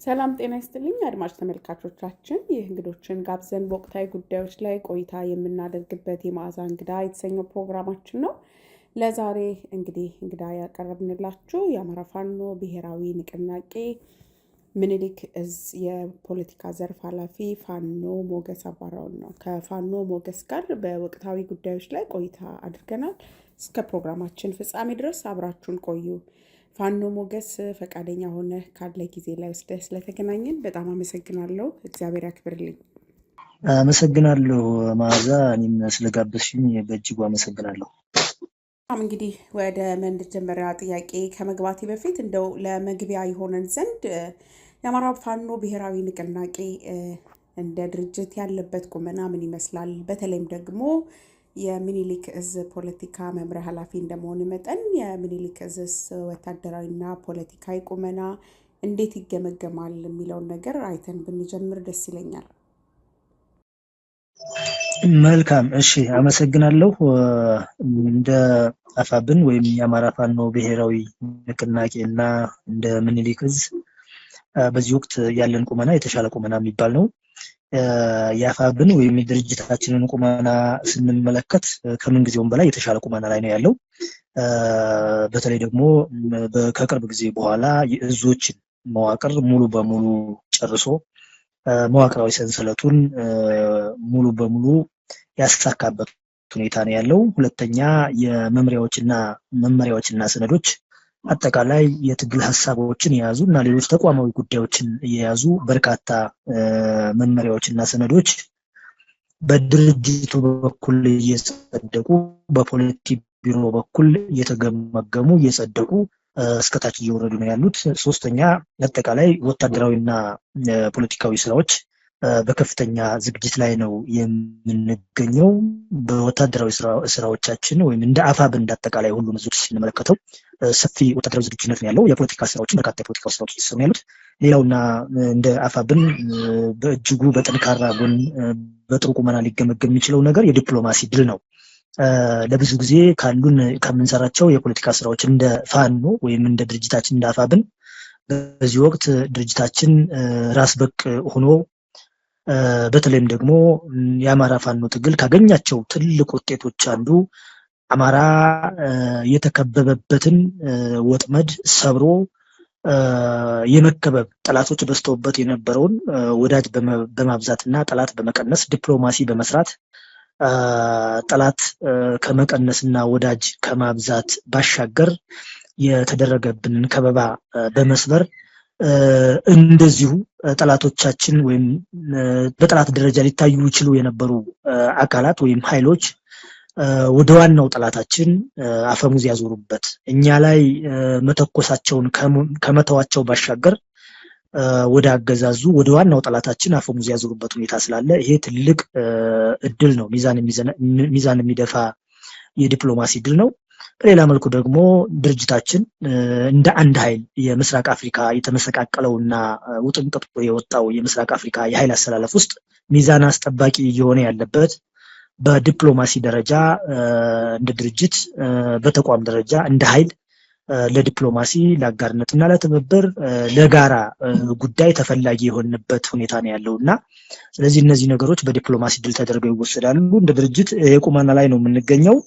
ሰላም ጤና ይስጥልኝ አድማጭ ተመልካቾቻችን ይህ እንግዶችን ጋብዘን በወቅታዊ ጉዳዮች ላይ ቆይታ የምናደርግበት የመዓዛ እንግዳ የተሰኘው ፕሮግራማችን ነው። ለዛሬ እንግዳ ያቀረብንላችሁ የአማራ ፋኖ ብሔራዊ ንቅናቄ ምኒልክ እዝ የፖለቲካ ዘርፍ ኃላፊ ፋኖ ሞገስ አባራውን ነው። ከፋኖ ሞገስ ጋር በወቅታዊ ጉዳዮች ላይ ቆይታ አድርገናል። እስከ ፕሮግራማችን ፍጻሜ ድረስ አብራችሁን ቆዩ። ፋኖ ሞገስ ፈቃደኛ ሆነ ካለ ጊዜ ላይ ወስደህ ስለተገናኘን በጣም አመሰግናለሁ። እግዚአብሔር ያክብርልኝ። አመሰግናለሁ መዓዛ፣ እኔም ስለጋበዝሽኝ በእጅጉ አመሰግናለሁ። እንግዲህ ወደ መጀመሪያ ጥያቄ ከመግባቴ በፊት እንደው ለመግቢያ ይሆነን ዘንድ የአማራ ፋኖ ብሔራዊ ንቅናቄ እንደ ድርጅት ያለበት ቁመና ምን ይመስላል? በተለይም ደግሞ የሚኒሊክ እዝ ፖለቲካ መምሪያ ኃላፊ እንደመሆን መጠን የሚኒሊክ እዝ ወታደራዊና ፖለቲካዊ ቁመና እንዴት ይገመገማል የሚለውን ነገር አይተን ብንጀምር ደስ ይለኛል። መልካም፣ እሺ፣ አመሰግናለሁ። እንደ አፋብን ወይም የአማራ ፋኖ ብሔራዊ ንቅናቄና እንደ ሚኒሊክ እዝ በዚህ ወቅት ያለን ቁመና የተሻለ ቁመና የሚባል ነው። የአፋብን ወይም የድርጅታችንን ቁመና ስንመለከት ከምን ጊዜውም በላይ የተሻለ ቁመና ላይ ነው ያለው። በተለይ ደግሞ ከቅርብ ጊዜ በኋላ የእዞችን መዋቅር ሙሉ በሙሉ ጨርሶ መዋቅራዊ ሰንሰለቱን ሙሉ በሙሉ ያሳካበት ሁኔታ ነው ያለው። ሁለተኛ የመምሪያዎችና መመሪያዎችና ሰነዶች አጠቃላይ የትግል ሀሳቦችን የያዙ እና ሌሎች ተቋማዊ ጉዳዮችን የያዙ በርካታ መመሪያዎችና ሰነዶች በድርጅቱ በኩል እየጸደቁ በፖለቲ ቢሮ በኩል እየተገመገሙ እየጸደቁ እስከታች እየወረዱ ነው ያሉት። ሶስተኛ አጠቃላይ ወታደራዊና ፖለቲካዊ ስራዎች በከፍተኛ ዝግጅት ላይ ነው የምንገኘው። በወታደራዊ ስራዎቻችን ወይም እንደ አፋብን እንዳጠቃላይ ሁሉ ምዞች ስንመለከተው ሰፊ ወታደራዊ ዝግጁነት ነው ያለው። የፖለቲካ ስራዎችን በርካታ የፖለቲካ ስራዎች እየተሰሩ ያሉት። ሌላውና እንደ አፋብን በእጅጉ በጥንካራ ጎን በጥሩ ቁመና ሊገመገም የሚችለው ነገር የዲፕሎማሲ ድል ነው። ለብዙ ጊዜ ከምንሰራቸው የፖለቲካ ስራዎች እንደ ፋኖ ወይም እንደ ድርጅታችን እንደ አፋብን በዚህ ወቅት ድርጅታችን ራስ በቅ ሆኖ በተለይም ደግሞ የአማራ ፋኖ ትግል ካገኛቸው ትልቅ ውጤቶች አንዱ አማራ የተከበበበትን ወጥመድ ሰብሮ የመከበብ ጠላቶች በስተውበት የነበረውን ወዳጅ በማብዛትና ጠላት በመቀነስ ዲፕሎማሲ በመስራት ጠላት ከመቀነስና ወዳጅ ከማብዛት ባሻገር የተደረገብንን ከበባ በመስበር እንደዚሁ ጠላቶቻችን ወይም በጠላት ደረጃ ሊታዩ ይችሉ የነበሩ አካላት ወይም ኃይሎች ወደ ዋናው ጠላታችን አፈሙዝ ያዞሩበት እኛ ላይ መተኮሳቸውን ከመተዋቸው ባሻገር ወደ አገዛዙ ወደ ዋናው ጠላታችን አፈሙዝ ያዞሩበት ሁኔታ ስላለ ይሄ ትልቅ እድል ነው። ሚዛን የሚደፋ የዲፕሎማሲ ድል ነው። በሌላ መልኩ ደግሞ ድርጅታችን እንደ አንድ ኃይል የምስራቅ አፍሪካ የተመሰቃቀለውና ውጥንቅጡ የወጣው የምስራቅ አፍሪካ የኃይል አሰላለፍ ውስጥ ሚዛን አስጠባቂ እየሆነ ያለበት በዲፕሎማሲ ደረጃ እንደ ድርጅት በተቋም ደረጃ እንደ ኃይል ለዲፕሎማሲ ለአጋርነትና ለትብብር ለጋራ ጉዳይ ተፈላጊ የሆነበት ሁኔታ ነው ያለውና ስለዚህ እነዚህ ነገሮች በዲፕሎማሲ ድል ተደርገው ይወሰዳሉ። እንደ ድርጅት የቁመና ላይ ነው የምንገኘው።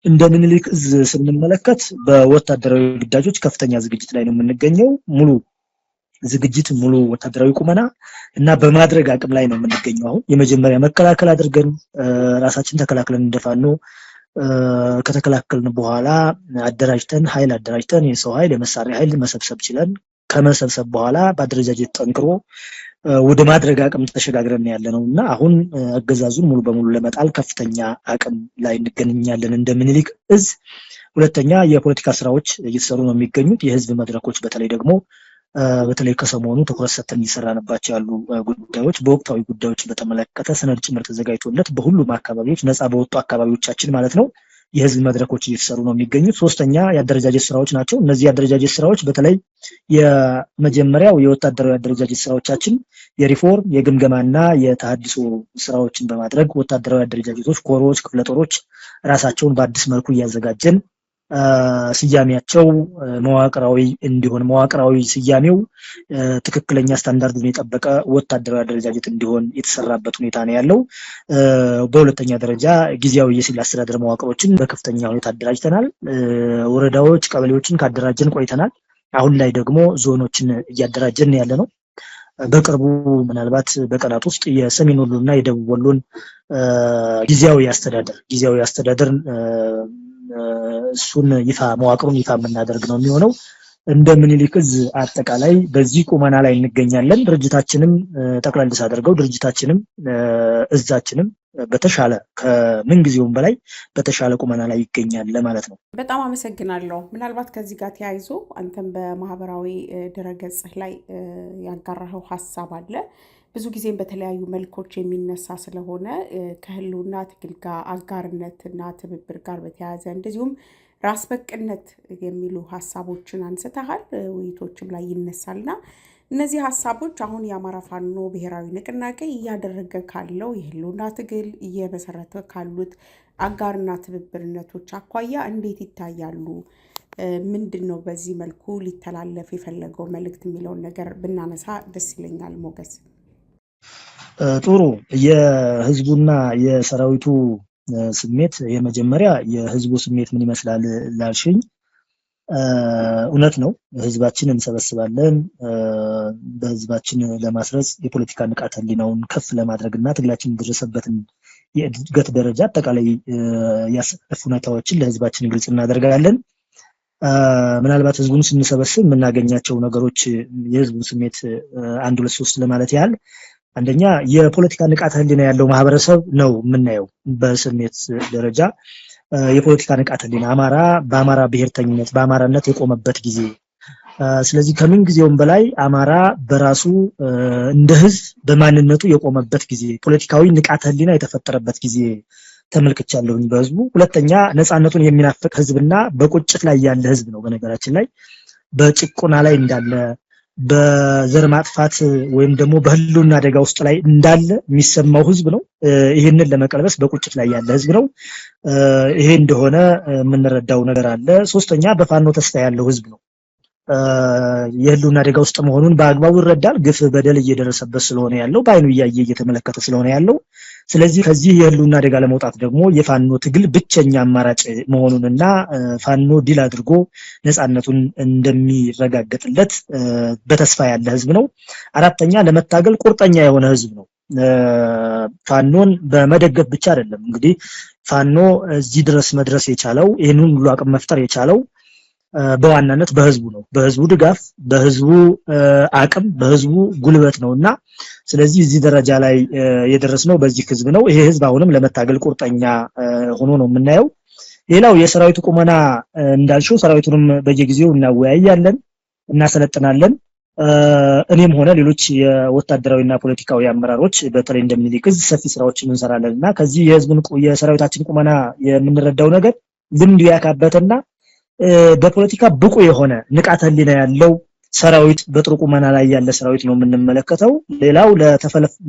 እንደ ሚኒሊክ እዝ ስንመለከት በወታደራዊ ግዳጆች ከፍተኛ ዝግጅት ላይ ነው የምንገኘው። ሙሉ ዝግጅት ሙሉ ወታደራዊ ቁመና እና በማድረግ አቅም ላይ ነው የምንገኘው። አሁን የመጀመሪያ መከላከል አድርገን ራሳችን ተከላክለን እንደፋኖ ከተከላከልን በኋላ አደራጅተን የሰው ኃይል የመሳሪያ ኃይል መሰብሰብ ችለን ከመሰብሰብ በኋላ በአደረጃጀት ጠንክሮ ወደ ማድረግ አቅም ተሸጋግረን ያለነውና አሁን አገዛዙን ሙሉ በሙሉ ለመጣል ከፍተኛ አቅም ላይ እንገኛለን እንደ ሚኒሊክ እዝ። ሁለተኛ የፖለቲካ ስራዎች እየተሰሩ ነው የሚገኙት። የህዝብ መድረኮች በተለይ ከሰሞኑ ትኩረት ሰጥተን እየሰራንባቸው ያሉ ጉዳዮች በወቅታዊ ጉዳዮች በተመለከተ ሰነድ ጭምር ተዘጋጅቶለት በሁሉም አካባቢዎች ነፃ በወጡ አካባቢዎቻችን ማለት ነው የህዝብ መድረኮች እየተሰሩ ነው የሚገኙት። ሶስተኛ የአደረጃጀት ስራዎች ናቸው። እነዚህ የአደረጃጀት ስራዎች በተለይ የመጀመሪያው የወታደራዊ አደረጃጀት ስራዎቻችን የሪፎርም የግምገማና የተሃድሶ ስራዎችን በማድረግ ወታደራዊ አደረጃጀቶች፣ ኮሮች፣ ክፍለ ጦሮች ራሳቸውን በአዲስ መልኩ እያዘጋጀን ስያሜያቸው መዋቅራዊ እንዲሆን መዋቅራዊ ስያሜው ትክክለኛ ስታንዳርዱን የጠበቀ ወታደራዊ አደረጃጀት እንዲሆን የተሰራበት ሁኔታ ነው ያለው። በሁለተኛ ደረጃ ጊዜያዊ የሲቪል አስተዳደር መዋቅሮችን በከፍተኛ ሁኔታ አደራጅተናል። ወረዳዎች፣ ቀበሌዎችን ካደራጀን ቆይተናል። አሁን ላይ ደግሞ ዞኖችን እያደራጀን ያለ ነው። በቅርቡ ምናልባት በቀናት ውስጥ የሰሜን ወሎና የደቡብ ወሎን ጊዜያዊ አስተዳደር እሱን መዋቅሩን ይፋ የምናደርግ ነው የሚሆነው። እንደ ምኒልክ ዕዝ አጠቃላይ በዚህ ቁመና ላይ እንገኛለን። ድርጅታችንም ጠቅላላ ሳደርገው ድርጅታችንም እዛችንም በተሻለ ከምንጊዜውም በላይ በተሻለ ቁመና ላይ ይገኛል ለማለት ነው። በጣም አመሰግናለሁ። ምናልባት ከዚህ ጋር ተያይዞ አንተም በማህበራዊ ድረገጽህ ላይ ያጋራኸው ሀሳብ አለ። ብዙ ጊዜም በተለያዩ መልኮች የሚነሳ ስለሆነ ከህልውና ትግል ጋር አጋርነትና ትብብር ጋር በተያያዘ እንደዚሁም ራስ በቅነት የሚሉ ሀሳቦችን አንስተሃል፣ ውይይቶችም ላይ ይነሳልና እነዚህ ሀሳቦች አሁን የአማራ ፋኖ ብሔራዊ ንቅናቄ እያደረገ ካለው የህልውና ትግል እየመሰረተ ካሉት አጋርና ትብብርነቶች አኳያ እንዴት ይታያሉ? ምንድን ነው በዚህ መልኩ ሊተላለፍ የፈለገው መልእክት የሚለውን ነገር ብናነሳ ደስ ይለኛል። ሞገስ። ጥሩ። የህዝቡና የሰራዊቱ ስሜት የመጀመሪያ የህዝቡ ስሜት ምን ይመስላል ላልሽኝ፣ እውነት ነው። ህዝባችን እንሰበስባለን። በህዝባችን ለማስረጽ የፖለቲካ ንቃተ ህሊናውን ከፍ ለማድረግና ትግላችን የደረሰበትን የእድገት ደረጃ አጠቃላይ ያሳለፉ ሁኔታዎችን ለህዝባችን ግልጽ እናደርጋለን። ምናልባት ህዝቡን ስንሰበስብ የምናገኛቸው ነገሮች የህዝቡን ስሜት አንድ ሁለት ሶስት ለማለት ያህል፣ አንደኛ የፖለቲካ ንቃተ ህሊና ያለው ማህበረሰብ ነው የምናየው። በስሜት ደረጃ የፖለቲካ ንቃተ ህሊና በአማራ ብሔርተኝነት በአማራነት የቆመበት ጊዜ፣ ስለዚህ ከምን ጊዜውም በላይ አማራ በራሱ እንደ ህዝብ በማንነቱ የቆመበት ጊዜ፣ ፖለቲካዊ ንቃተ ህሊና የተፈጠረበት ጊዜ ተመልክቻለሁኝ በህዝቡ። ሁለተኛ ነፃነቱን የሚናፍቅ ህዝብና በቁጭት ላይ ያለ ህዝብ ነው። በነገራችን ላይ በጭቆና ላይ እንዳለ፣ በዘር ማጥፋት ወይም ደግሞ በህልውና አደጋ ውስጥ ላይ እንዳለ የሚሰማው ህዝብ ነው። ይህንን ለመቀልበስ በቁጭት ላይ ያለ ህዝብ ነው። ይሄ እንደሆነ የምንረዳው ነገር አለ። ሶስተኛ በፋኖ ተስፋ ያለው ህዝብ ነው። የህልውና አደጋ ውስጥ መሆኑን በአግባቡ ይረዳል። ግፍ በደል እየደረሰበት ስለሆነ ያለው በአይኑ እያየ እየተመለከተ ስለሆነ ያለው፣ ስለዚህ ከዚህ የህልውና አደጋ ለመውጣት ደግሞ የፋኖ ትግል ብቸኛ አማራጭ መሆኑንና ፋኖ ድል አድርጎ ነፃነቱን እንደሚረጋገጥለት በተስፋ ያለ ህዝብ ነው። አራተኛ ለመታገል ቁርጠኛ የሆነ ህዝብ ነው። ፋኖን በመደገፍ ብቻ አይደለም እንግዲህ ፋኖ እዚህ ድረስ መድረስ የቻለው ይህንን ሁሉ አቅም መፍጠር የቻለው በዋናነት በህዝቡ ነው። በህዝቡ ድጋፍ፣ በህዝቡ አቅም፣ በህዝቡ ጉልበት ነውና ስለዚህ እዚህ ደረጃ ላይ የደረስነው በዚህ ህዝብ ነው። ይሄ ህዝብ አሁንም ለመታገል ቁርጠኛ ሆኖ ነው የምናየው። ሌላው የሰራዊቱ ቁመና እንዳልሽው ሰራዊቱንም በየጊዜው እናወያያለን፣ እናሰለጥናለን። እኔም ሆነ ሌሎች የወታደራዊና ፖለቲካዊ አመራሮች በተለይ እንደምኒልክ ዕዝ ሰፊ ስራዎችን እንሰራለንና ከዚህ የሰራዊታችን ቁመና የምንረዳው ነገር ልምድ ያካበተና በፖለቲካ ብቁ የሆነ ንቃተ ህሊና ያለው ሰራዊት በጥሩ ቁመና ላይ ያለ ሰራዊት ነው የምንመለከተው። ሌላው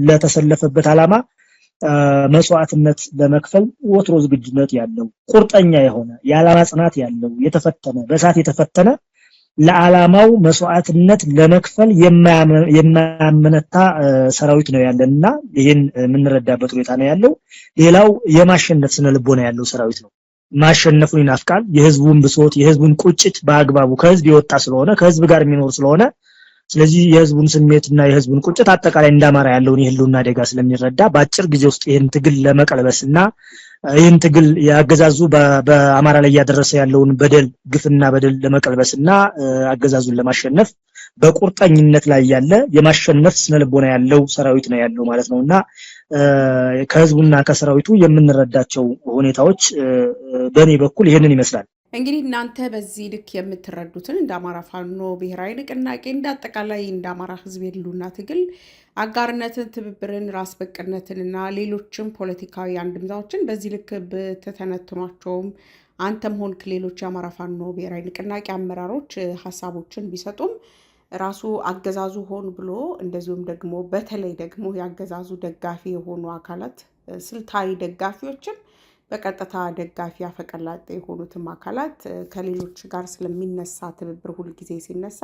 ለተሰለፈበት ዓላማ መስዋዕትነት ለመክፈል ወትሮ ዝግጁነት ያለው ቁርጠኛ የሆነ የዓላማ ጽናት ያለው የተፈተነ በእሳት የተፈተነ ለዓላማው መስዋዕትነት ለመክፈል የማያመነታ ሰራዊት ነው ያለንና ይሄን የምንረዳበት ሁኔታ ነው ያለው። ሌላው የማሸነፍ ስነ ልቦና ያለው ሰራዊት ነው። ማሸነፉን ይናፍቃል። የህዝቡን ብሶት የህዝቡን ቁጭት በአግባቡ ከህዝብ የወጣ ስለሆነ ከህዝብ ጋር የሚኖር ስለሆነ ስለዚህ የህዝቡን ስሜትና የህዝቡን ቁጭት አጠቃላይ እንዳማራ ያለውን የህልውና አደጋ ስለሚረዳ በአጭር ጊዜ ውስጥ ይህን ትግል ለመቀልበስና ይህን ትግል ያገዛዙ በአማራ ላይ ያደረሰ ያለውን ግፍና በደል ለመቀልበስና አገዛዙን ለማሸነፍ በቁርጠኝነት ላይ ያለ የማሸነፍ ስነልቦና ያለው ሰራዊት ነው ያለው ማለት ነውና ከህዝቡና ከሰራዊቱ የምንረዳቸው ሁኔታዎች በእኔ በኩል ይሄንን ይመስላል። እንግዲህ እናንተ በዚህ ልክ የምትረዱትን እንደ አማራ ፋኖ ብሔራዊ ንቅናቄ እንደ አጠቃላይ እንደ አማራ ህዝብ የህልውና ትግል አጋርነትን፣ ትብብርን፣ ራስ በቅነትንና ሌሎችም ፖለቲካዊ አንድምታዎችን በዚህ ልክ ብትተነትኗቸውም አንተም ሆንክ ሌሎች የአማራ ፋኖ ብሔራዊ ንቅናቄ አመራሮች ሀሳቦችን ቢሰጡም ራሱ አገዛዙ ሆን ብሎ እንደዚሁም ደግሞ በተለይ ደግሞ የአገዛዙ ደጋፊ የሆኑ አካላት ስልታዊ ደጋፊዎችን በቀጥታ ደጋፊ አፈቀላጤ የሆኑትም አካላት ከሌሎች ጋር ስለሚነሳ ትብብር ሁሉ ጊዜ ሲነሳ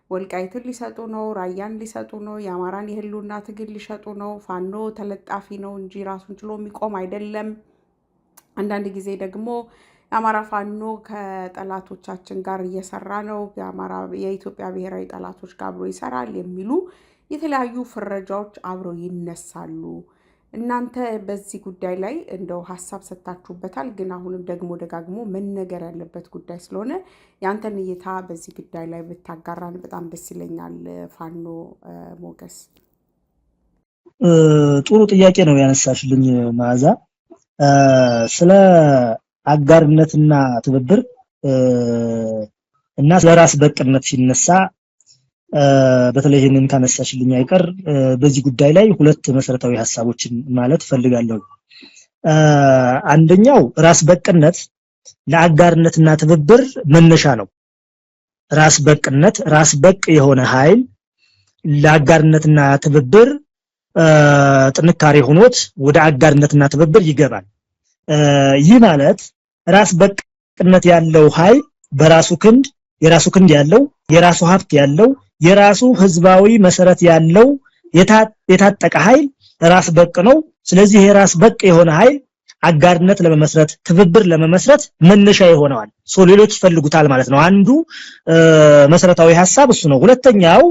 ወልቃይትን ሊሰጡ ነው፣ ራያን ሊሰጡ ነው፣ የአማራን የህልውና ትግል ሊሸጡ ነው፣ ፋኖ ተለጣፊ ነው እንጂ ራሱን ችሎ የሚቆም አይደለም። አንዳንድ ጊዜ ደግሞ የአማራ ፋኖ ከጠላቶቻችን ጋር እየሰራ ነው፣ የኢትዮጵያ ብሔራዊ ጠላቶች ጋር አብሮ ይሰራል የሚሉ የተለያዩ ፍረጃዎች አብረው ይነሳሉ። እናንተ በዚህ ጉዳይ ላይ እንደው ሀሳብ ሰጥታችሁበታል፣ ግን አሁንም ደግሞ ደጋግሞ መነገር ያለበት ጉዳይ ስለሆነ ያንተን እይታ በዚህ ጉዳይ ላይ ብታጋራን በጣም ደስ ይለኛል። ፋኖ ሞገስ። ጥሩ ጥያቄ ነው ያነሳሽልኝ መዓዛ። ስለ አጋርነትና ትብብር እና ስለ ራስ በቅነት ሲነሳ በተለይ ይሄንን ካነሳሽልኝ አይቀር በዚህ ጉዳይ ላይ ሁለት መሰረታዊ ሐሳቦችን ማለት ፈልጋለሁ። አንደኛው ራስ በቅነት ለአጋርነትና ትብብር መነሻ ነው። ራስ በቅነት ራስ በቅ የሆነ ኃይል ለአጋርነትና ትብብር ጥንካሬ ሆኖት ወደ አጋርነትና ትብብር ይገባል። ይህ ማለት ራስ በቅነት ያለው ኃይል በራሱ ክንድ የራሱ ክንድ ያለው የራሱ ሀብት ያለው የራሱ ህዝባዊ መሰረት ያለው የታጠቀ ኃይል ራስ በቅ ነው። ስለዚህ የራስ በቅ የሆነ ኃይል አጋርነት ለመመስረት ትብብር ለመመስረት መነሻ ይሆነዋል። ሌሎች ይፈልጉታል ማለት ነው። አንዱ መሰረታዊ ሐሳብ እሱ ነው። ሁለተኛው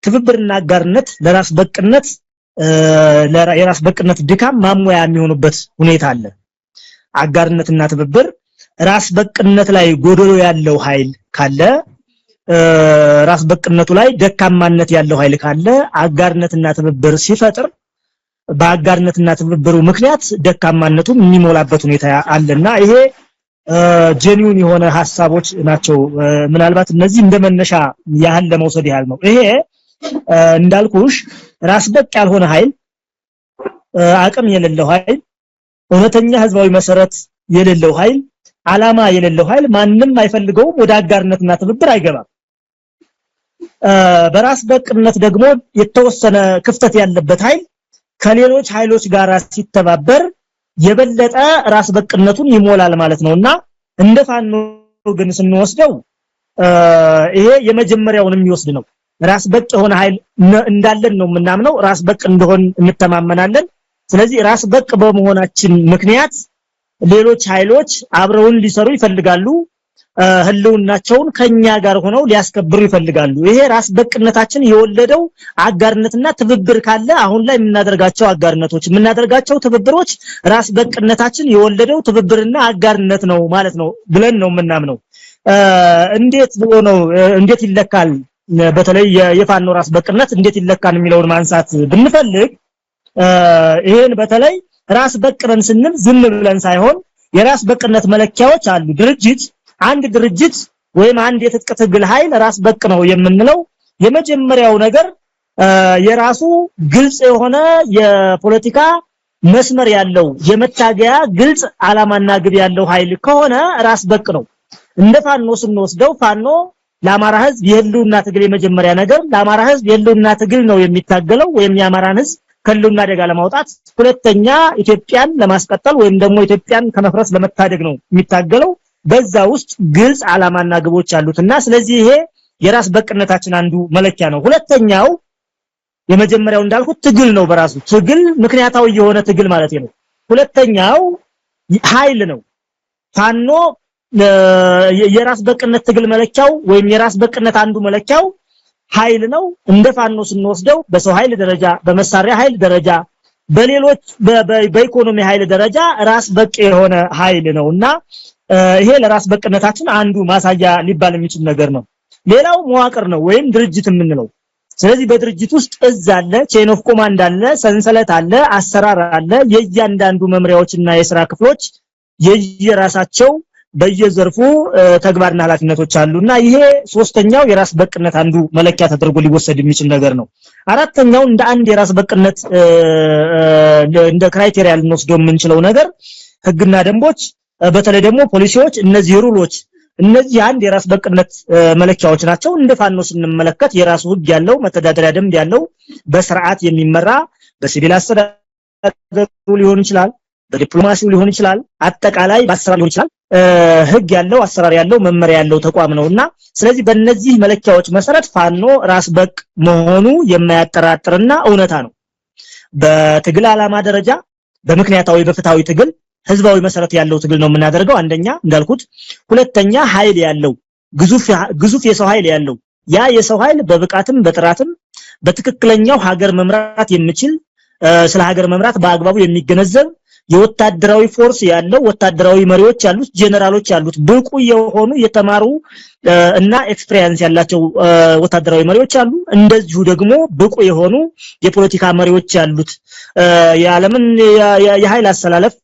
ትብብርና አጋርነት ለራስ በቅነት የራስ በቅነት ድካም ማሞያ የሚሆኑበት ሁኔታ አለ። አጋርነትና ትብብር ራስ በቅነት ላይ ጎዶሎ ያለው ኃይል ካለ ራስ በቅነቱ ላይ ደካማነት ያለው ኃይል ካለ አጋርነትና ትብብር ሲፈጥር በአጋርነትና ትብብሩ ምክንያት ደካማነቱን የሚሞላበት ሁኔታ አለና ይሄ ጄኒውን የሆነ ሐሳቦች ናቸው። ምናልባት እነዚህ እንደመነሻ ያህል ለመውሰድ ያህል ነው። ይሄ እንዳልኩሽ ራስ በቅ ያልሆነ ኃይል አቅም የሌለው ኃይል እውነተኛ ህዝባዊ መሰረት የሌለው ኃይል ዓላማ የሌለው ኃይል ማንንም አይፈልገውም፣ ወደ አጋርነትና ትብብር አይገባም። በራስ በቅነት ደግሞ የተወሰነ ክፍተት ያለበት ኃይል ከሌሎች ኃይሎች ጋር ሲተባበር የበለጠ ራስ በቅነቱን ይሞላል ማለት ነውና እንደ ፋኖ ግን ስንወስደው ይሄ የመጀመሪያውን የሚወስድ ነው። ራስ በቅ የሆነ ኃይል እንዳለን ነው የምናምነው፣ ራስ በቅ እንደሆን እንተማመናለን። ስለዚህ ራስ በቅ በመሆናችን ምክንያት ሌሎች ኃይሎች አብረውን ሊሰሩ ይፈልጋሉ፣ ህልውናቸውን ከኛ ጋር ሆነው ሊያስከብሩ ይፈልጋሉ። ይሄ ራስ በቅነታችን የወለደው አጋርነትና ትብብር ካለ አሁን ላይ የምናደርጋቸው አጋርነቶች የምናደርጋቸው ትብብሮች ራስ በቅነታችን የወለደው ትብብርና አጋርነት ነው ማለት ነው ብለን ነው የምናምነው። እንዴት ብሎ ነው እንዴት ይለካል? በተለይ የፋኖ ራስ በቅነት እንዴት ይለካል የሚለውን ማንሳት ብንፈልግ ይሄን በተለይ ራስ በቅነን ስንል ዝም ብለን ሳይሆን የራስ በቅነት መለኪያዎች አሉ። አንድ ድርጅት ወይም አንድ የትጥቅ ትግል ኃይል ራስ በቅ ነው የምንለው የመጀመሪያው ነገር የራሱ ግልጽ የሆነ የፖለቲካ መስመር ያለው የመታገያ ግልጽ ዓላማና ግብ ያለው ኃይል ከሆነ ራስ በቅ ነው። እንደ ፋኖ ስንወስደው ፋኖ ለአማራ ህዝብ የህልውና ትግል የመጀመሪያ ነገር ለአማራ ህዝብ የህልውና ትግል ነው የሚታገለው ወይም የአማራን ህዝብ ከህልውና አደጋ ለማውጣት፣ ሁለተኛ ኢትዮጵያን ለማስቀጠል ወይም ደግሞ ኢትዮጵያን ከመፍረስ ለመታደግ ነው የሚታገለው። በዛ ውስጥ ግልጽ ዓላማና ግቦች አሉትና ስለዚህ ይሄ የራስ በቅነታችን አንዱ መለኪያ ነው። ሁለተኛው የመጀመሪያው እንዳልኩት ትግል ነው። በራሱ ትግል ምክንያታዊ የሆነ ትግል ማለት ነው። ሁለተኛው ኃይል ነው። ፋኖ የራስ በቅነት ትግል መለኪያው ወይም የራስ በቅነት አንዱ መለኪያው ኃይል ነው። እንደ ፋኖ ስንወስደው በሰው ኃይል ደረጃ፣ በመሳሪያ ኃይል ደረጃ፣ በሌሎች በኢኮኖሚ ኃይል ደረጃ ራስ በቅ የሆነ ኃይል ነውና ይሄ ለራስ በቅነታችን አንዱ ማሳያ ሊባል የሚችል ነገር ነው። ሌላው መዋቅር ነው ወይም ድርጅት የምንለው። ስለዚህ በድርጅት ውስጥ እዝ አለ፣ ቼን ኦፍ ኮማንድ አለ፣ ሰንሰለት አለ፣ አሰራር አለ። የእያንዳንዱ መምሪያዎችና የሥራ ክፍሎች የየራሳቸው በየዘርፉ ተግባርና ኃላፊነቶች አሉና ይሄ ሶስተኛው የራስ በቅነት አንዱ መለኪያ ተደርጎ ሊወሰድ የሚችል ነገር ነው። አራተኛው እንደ አንድ የራስ በቅነት እንደ ክራይቴሪያ ልንወስደው የምንችለው ነገር ህግና ደንቦች፣ በተለይ ደግሞ ፖሊሲዎች፣ እነዚህ ሩሎች፣ እነዚህ አንድ የራስ በቅነት መለኪያዎች ናቸው። እንደ ፋኖ ስንመለከት የራሱ ህግ ያለው መተዳደሪያ ደንብ ያለው በስርዓት የሚመራ በሲቪል አስተዳደሩ ሊሆን ይችላል፣ በዲፕሎማሲው ሊሆን ይችላል አጠቃላይ በአሰራር ሊሆን ይችላል ህግ ያለው አሰራር ያለው መመሪያ ያለው ተቋም ነውና ስለዚህ በእነዚህ መለኪያዎች መሰረት ፋኖ ራስ በቅ መሆኑ የማያጠራጥርና እውነታ ነው በትግል ዓላማ ደረጃ በምክንያታዊ በፍትሃዊ ትግል ህዝባዊ መሰረት ያለው ትግል ነው የምናደርገው አንደኛ እንዳልኩት ሁለተኛ ኃይል ያለው ግዙፍ የሰው ኃይል ያለው ያ የሰው ኃይል በብቃትም በጥራትም በትክክለኛው ሀገር መምራት የሚችል ስለ ሀገር መምራት በአግባቡ የሚገነዘብ የወታደራዊ ፎርስ ያለው ወታደራዊ መሪዎች ያሉት ጄነራሎች ያሉት ብቁ የሆኑ የተማሩ እና ኤክስፒሪየንስ ያላቸው ወታደራዊ መሪዎች አሉ እንደዚሁ ደግሞ ብቁ የሆኑ የፖለቲካ መሪዎች ያሉት የዓለምን የኃይል አሰላለፍ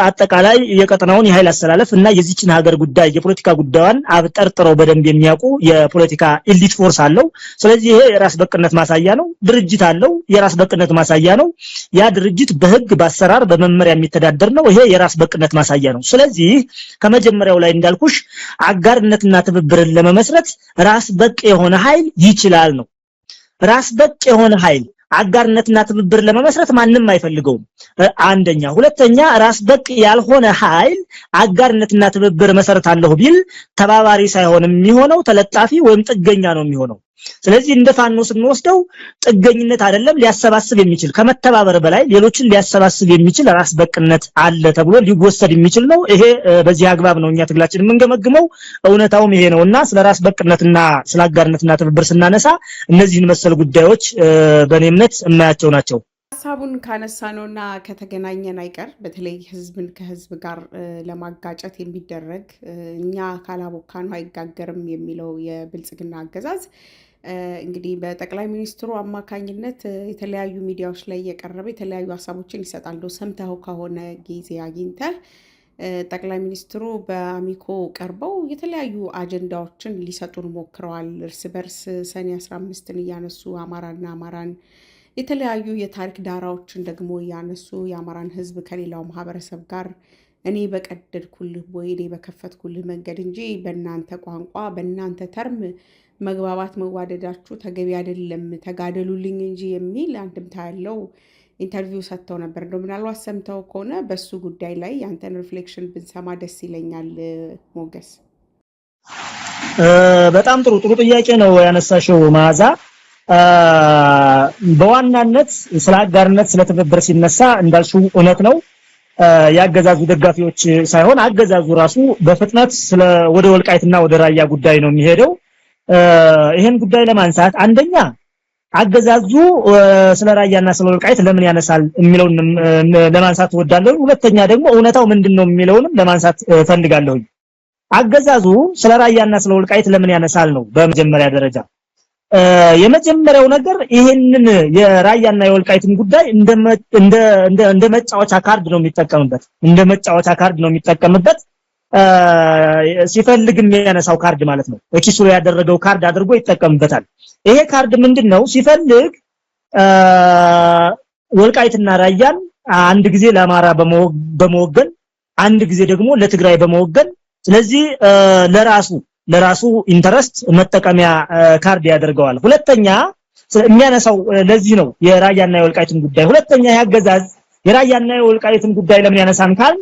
አጠቃላይ የቀጠናውን የኃይል አሰላለፍ እና የዚችን ሀገር ጉዳይ የፖለቲካ ጉዳዩን አብጠርጥረው በደንብ የሚያውቁ የፖለቲካ ኤሊት ፎርስ አለው ስለዚህ ይሄ የራስ በቅነት ማሳያ ነው ድርጅት አለው የራስ በቅነት ማሳያ ነው ያ ድርጅት በህግ በአሰራር በመመሪያ የሚተዳደር ነው ይሄ የራስ በቅነት ማሳያ ነው ስለዚህ ከመጀመሪያው ላይ እንዳልኩሽ አጋርነትና ትብብርን ለመመስረት ራስ በቅ የሆነ ኃይል ይችላል ነው ራስ በቅ የሆነ ኃይል አጋርነትና ትብብር ለመመስረት ማንንም አይፈልገውም አንደኛ ሁለተኛ ራስ በቅ ያልሆነ ኃይል አጋርነትና ትብብር መሰረታለሁ ቢል ተባባሪ ሳይሆን የሚሆነው ተለጣፊ ወይም ጥገኛ ነው የሚሆነው ስለዚህ እንደ ፋኖ ስንወስደው ጥገኝነት አይደለም ሊያሰባስብ የሚችል ከመተባበር በላይ ሌሎችን ሊያሰባስብ የሚችል ራስ በቅነት አለ ተብሎ ሊወሰድ የሚችል ነው ይሄ በዚህ አግባብ ነው እኛ ትግላችን የምንገመግመው እውነታውም ይሄ ነውና ስለ ራስ በቅነትና ስለ አጋርነትና ትብብር ስናነሳ እነዚህን መሰል ጉዳዮች በእኔ እምነት የማያቸው ናቸው ሐሳቡን ካነሳነውና ከተገናኘን አይቀር በተለይ ህዝብን ከህዝብ ጋር ለማጋጨት የሚደረግ እኛ ካላቦካነው አይጋገርም የሚለው የብልጽግና አገዛዝ እንግዲህ በጠቅላይ ሚኒስትሩ አማካኝነት የተለያዩ ሚዲያዎች ላይ የቀረበ የተለያዩ ሐሳቦችን ይሰጣሉ ሰምተው ከሆነ ጊዜ አግኝተህ ጠቅላይ ሚኒስትሩ በአሚኮ ቀርበው የተለያዩ አጀንዳዎችን ሊሰጡን ሞክረዋል እርስ በርስ ሰኔ 15ን ያነሱ አማራን የተለያዩ የታሪክ ዳራዎችን ደግሞ ያነሱ የአማራን ህዝብ ከሌላው ማህበረሰብ ጋር እኔ በቀደድኩልህ ቦይኔ በከፈትኩልህ መንገድ እንጂ በእናንተ ቋንቋ በእናንተ ተርም መግባባት መዋደዳችሁ ተገቢ አይደለም ተጋደሉልኝ እንጂ የሚል አንድምታ ያለው ኢንተርቪው ሰጥተው ነበር እንደው ምናልባት ሰምተው ከሆነ በሱ ጉዳይ ላይ ያንተን ሪፍሌክሽን ብንሰማ ደስ ይለኛል ሞገስ በጣም ጥሩ ጥያቄ ነው ያነሳሽው ማዛ በዋናነት ስለ አጋርነት ስለ ትብብር ሲነሳ እንዳልሽው እውነት ነው ያገዛዙ ደጋፊዎች ሳይሆን አገዛዙ ራሱ በፍጥነት ስለ ወደ ወልቃይትና ወደ ራያ ጉዳይ ነው የሚሄደው ይሄን ጉዳይ ለማንሳት አንደኛ አገዛዙ ስለ ራያና ስለ ወልቃይት ለምን ያነሳል የሚለውን ለማንሳት ወዳለው ሁለተኛ ደግሞ እውነታው ምንድነው የሚለውንም ለማንሳት ፈልጋለሁ አገዛዙ ስለ ራያና ስለ ወልቃይት ለምን ያነሳል ነው በመጀመሪያ ደረጃ የመጀመሪያው ነገር ይሄንን የራያና የወልቃይትን ጉዳይ እንደ መጫወቻ ካርድ ነው የሚጠቀምበት ሲፈልግ የሚያነሳው ካርድ ማለት ነው እኪሱ ያደረገው ካርድ አድርጎ ይጠቀምበታል ይሄ ካርድ ምንድነው ሲፈልግ ወልቃይትና ራያን አንድ ጊዜ ለአማራ በመወገን አንድ ጊዜ ደግሞ ለትግራይ በመወገን ስለዚህ ለራሱ ኢንተረስት መጠቀሚያ ካርድ ያደርገዋል ሁለተኛ የሚያነሳው ለዚህ ነው የራያና የወልቃይትን ጉዳይ ሁለተኛ ያገዛዝ የራያና የወልቃይትን ጉዳይ ለምን ያነሳን ካል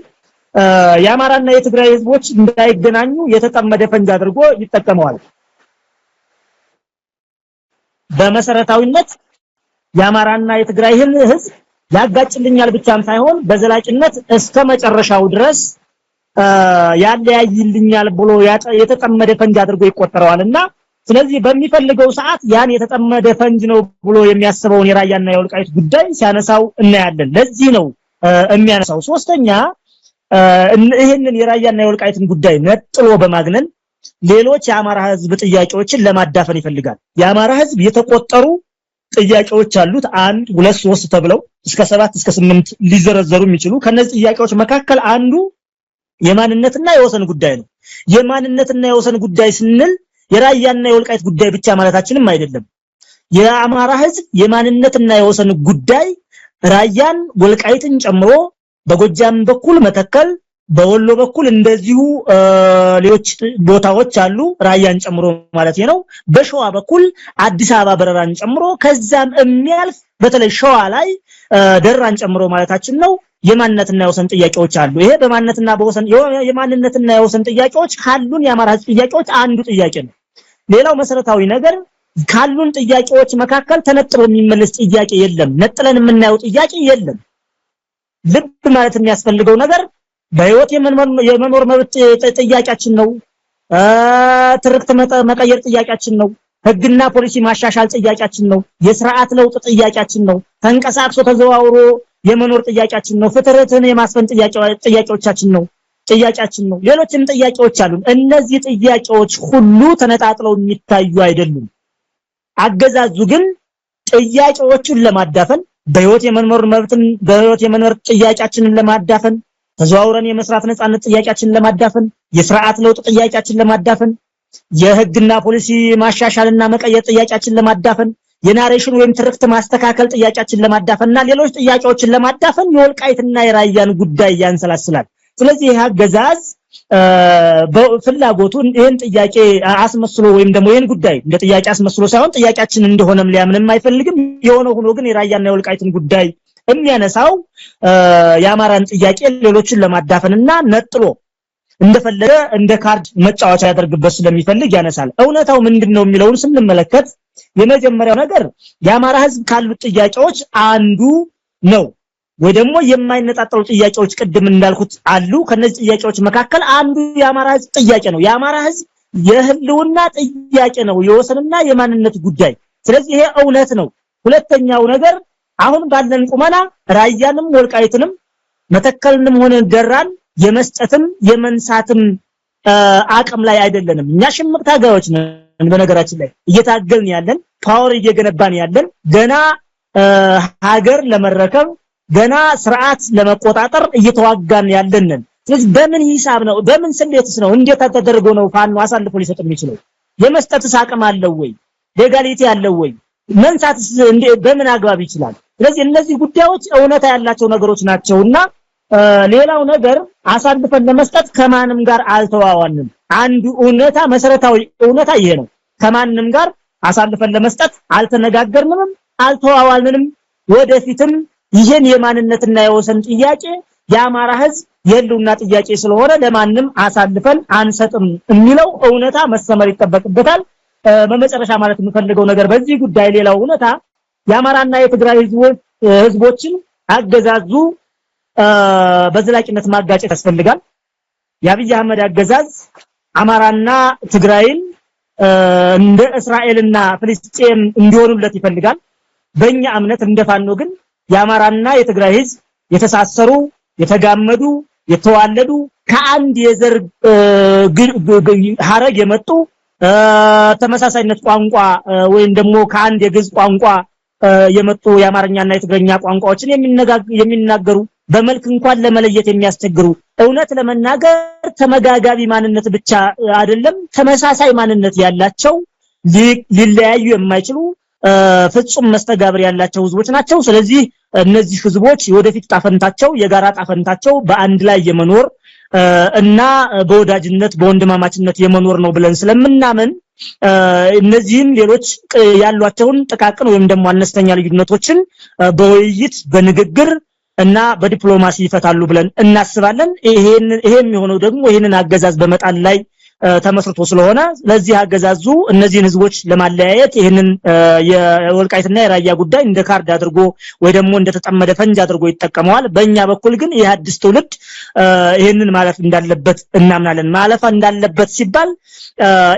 የአማራና የትግራይ ህዝቦች እንዳይገናኙ የተጠመደ ፈንጅ አድርጎ ይጠቀመዋል በመሰረታዊነት የአማራና የትግራይ ህዝብ ያጋጭልኛል ብቻም ሳይሆን በዘላቂነት እስከ መጨረሻው ድረስ ያለያይልኛል ብሎ የተጠመደ ፈንጅ አድርጎ ይቆጠረዋልና ስለዚህ በሚፈልገው ሰዓት ያን የተጠመደ ፈንጅ ነው ብሎ የሚያስበውን የራያና የወልቃይት ጉዳይ ሲያነሳው እናያለን ለዚህ ነው የሚያነሳው ሶስተኛ ይሄንን የራያና የወልቃይትን ጉዳይ ነጥሎ በማግነን ሌሎች የአማራ ህዝብ ጥያቄዎችን ለማዳፈን ይፈልጋል የአማራ ህዝብ የተቆጠሩ ጥያቄዎች አሉት 1 2 3 ተብለው እስከ 7 እስከ 8 ሊዘረዘሩ የሚችሉ ከነዚህ ጥያቄዎች መካከል አንዱ የማንነትና የወሰን ጉዳይ ነው የማንነትና የወሰን ጉዳይ ስንል የራያና የወልቃይት ጉዳይ ብቻ ማለታችንም አይደለም የአማራ ህዝብ የማንነትና የወሰን ጉዳይ ራያን ወልቃይትን ጨምሮ በጎጃም በኩል መተከል በወሎ በኩል እንደዚሁ ሌሎች ቦታዎች አሉ ራያን ጨምሮ ማለት ነው በሸዋ በኩል አዲስ አበባ በረራን ጨምሮ ከዛም የሚያልፍ በተለይ ሸዋ ላይ ደራን ጨምሮ ማለታችን ነው የማንነትና የወሰን ጥያቄዎች አሉ። ይሄ በማንነትና በወሰን የማንነትና የወሰን ጥያቄዎች ካሉን የአማራ ህዝብ ጥያቄዎች አንዱ ጥያቄ ነው። ሌላው መሰረታዊ ነገር ካሉን ጥያቄዎች መካከል ተነጥሎ የሚመለስ ጥያቄ የለም። ነጥለን የምናየው ጥያቄ የለም። ልብ ማለት የሚያስፈልገው ነገር በህይወት የመኖር መብት ጥያቄያችን ነው። ትርክት መቀየር ጥያቄያችን ነው። ህግና ፖሊሲ ማሻሻል ጥያቄያችን ነው። የሥርዓት ለውጥ ጥያቄያችን ነው። ተንቀሳቅሶ ተዘዋውሮ የመኖር ጥያቄያችን ነው። ፍትህን የማስፈን ጥያቄዎቻችን ነው። ሌሎችም ጥያቄዎች አሉ። እነዚህ ጥያቄዎች ሁሉ ተነጣጥለው የሚታዩ አይደሉም። አገዛዙ ግን ጥያቄዎቹን ለማዳፈን በህይወት የመኖር ጥያቄያችንን ለማዳፈን ተዘዋውረን የመስራት ነፃነት ጥያቄያችንን ለማዳፈን የሥርዓት ለውጥ ጥያቄያችንን ለማዳፈን የህግና ፖሊሲ ማሻሻልና መቀየር ጥያቄያችንን ለማዳፈን የናሬሽን ወይም ትርክት ማስተካከል ጥያቄያችንን ለማዳፈንና ሌሎች ጥያቄዎችን ለማዳፈን የወልቃይትና የራያን ጉዳይ ያንሰላስላል። ስለዚህ ይህ አገዛዝ በፍላጎቱን ይሄን ጥያቄ አስመስሎ ወይም ደግሞ ይሄን ጉዳይ እንደ ጥያቄ አስመስሎ ሳይሆን ጥያቄያችን እንደሆነም ሊያምንም አይፈልግም። የሆነ ሆኖ ግን የራያና የወልቃይትን ጉዳይ የሚያነሳው የአማራን ጥያቄ ሌሎችን ለማዳፈንና ነጥሎ እንደፈለገ እንደ ካርድ መጫወቻ ያደርግበት ስለሚፈልግ ያነሳል። እውነታው ምንድነው የሚለውን ስንመለከት የመጀመሪያው ነገር የአማራ ህዝብ ካሉት ጥያቄዎች አንዱ ነው ወይ ደግሞ የማይነጣጠሉ ጥያቄዎች ቅድም እንዳልኩት አሉ። ከነዚህ ጥያቄዎች መካከል አንዱ የአማራ ህዝብ ጥያቄ ነው። የአማራ ህዝብ የህልውና ጥያቄ ነው፣ የወሰንና የማንነት ጉዳይ። ስለዚህ ይሄ እውነት ነው። ሁለተኛው ነገር አሁን ባለን ቁመና ራያንም ወልቃይትንም መተከልንም ሆነ ደራን የመስጠትም የመንሳትም አቅም ላይ አይደለንም። እኛ ሽምቅ ታጋዮች ነን። በነገራችን ላይ እየታገልን ያለን ፓወር እየገነባን ያለን ገና ሀገር ለመረከብ ገና ስርዓት ለመቆጣጠር እየተዋጋን ያለንን። ስለዚህ በምን ሂሳብ ነው በምን ስሌትስ ነው እንዴት ተደርጎ ነው ፋኖ አሳልፎ ሊሰጥ የሚችለው? የመስጠትስ አቅም አለው ወይ? ሌጋሊቲ አለው ወይ? መንሳትስ በምን አግባብ ይችላል? ስለዚህ እነዚህ ጉዳዮች እውነታ ያላቸው ነገሮች ናቸውና ሌላው ነገር አሳልፈን ለመስጠት ከማንም ጋር አልተዋዋልንም። አንዱ እውነታ መሰረታዊ እውነታ ይሄ ነው። ከማንም ጋር አሳልፈን ለመስጠት አልተነጋገርንም፣ አልተዋዋልንም። ወደፊትም ይሄን የማንነትና የወሰን ጥያቄ የአማራ ህዝብ የህልውና ጥያቄ ስለሆነ ለማንም አሳልፈን አንሰጥም የሚለው እውነታ መሰመር ይጠበቅበታል። በመጨረሻ ማለት የምፈልገው ነገር በዚህ ጉዳይ ሌላው እውነታ የአማራና የትግራይ ህዝቦችን አገዛዙ በዘላቂነት ማጋጨት ያስፈልጋል። የአብይ አህመድ አገዛዝ አማራና ትግራይን እንደ እስራኤልና ፍልስጤም እንዲሆኑለት ይፈልጋል። በእኛ እምነት እንደፋኖ ግን የአማራና የትግራይ ህዝብ የተሳሰሩ የተጋመዱ የተዋለዱ ከአንድ የዘር ሐረግ የመጡ ተመሳሳይነት ቋንቋ ወይም ደግሞ ከአንድ የግዕዝ ቋንቋ የመጡ የአማርኛና የትግርኛ ቋንቋዎችን የሚናገሩ በመልክ እንኳን ለመለየት የሚያስቸግሩ እውነት ለመናገር ተመጋጋቢ ማንነት ብቻ አይደለም ተመሳሳይ ማንነት ያላቸው ሊለያዩ የማይችሉ ፍጹም መስተጋብር ያላቸው ህዝቦች ናቸው። ስለዚህ እነዚህ ህዝቦች ወደፊት ጣፈንታቸው የጋራ ጣፈንታቸው በአንድ ላይ የመኖር እና በወዳጅነት በወንድማማችነት የመኖር ነው ብለን ስለምናምን እነዚህን ሌሎች ያሏቸውን ጥቃቅን ወይም ደግሞ አነስተኛ ልዩነቶችን በውይይት በንግግር እና በዲፕሎማሲ ይፈታሉ ብለን እናስባለን። ይሄም የሆነው ደግሞ ይሄንን አገዛዝ በመጣል ላይ ተመስርቶ ስለሆነ ለዚህ አገዛዙ እነዚህን ህዝቦች ለማለያየት ይሄንን የወልቃይትና የራያ ጉዳይ እንደ ካርድ አድርጎ ወይ ደግሞ እንደተጠመደ ፈንጅ አድርጎ ይተቀመዋል። በእኛ በኩል ግን የአዲስ ትውልድ ይሄንን ማለፍ እንዳለበት እናምናለን። ማለፍ እንዳለበት ሲባል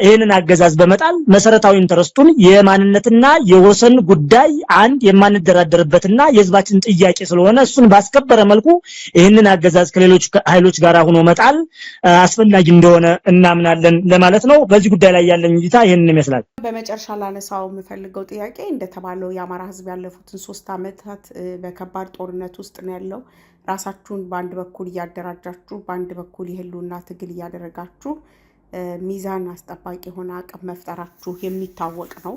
ይሄንን አገዛዝ በመጣል መሰረታዊ ኢንተረስቱን የማንነትና የወሰን ጉዳይ አንድ የማንደራደርበትና የህዝባችን ጥያቄ ስለሆነ እሱን ባስከበረ መልኩ ይሄንን አገዛዝ ከሌሎች ኃይሎች ጋር ሆኖ መጣል አስፈላጊ እንደሆነ እናምናለን ለማለት ነው። በዚህ ጉዳይ ላይ ያለኝ እይታ ይሄንን ይመስላል። በመጨረሻ ላነሳው የምፈልገው ጥያቄ እንደተባለው የአማራ ህዝብ ያለፉትን 3 አመታት በከባድ ጦርነት ውስጥ ነው ያለው። ራሳችሁን በአንድ በኩል እያደራጃችሁ በአንድ በኩል የህልውና ትግል እያደረጋችሁ ሚዛን አስጠባቂ የሆነ አቅም መፍጠራችሁ የሚታወቅ ነው።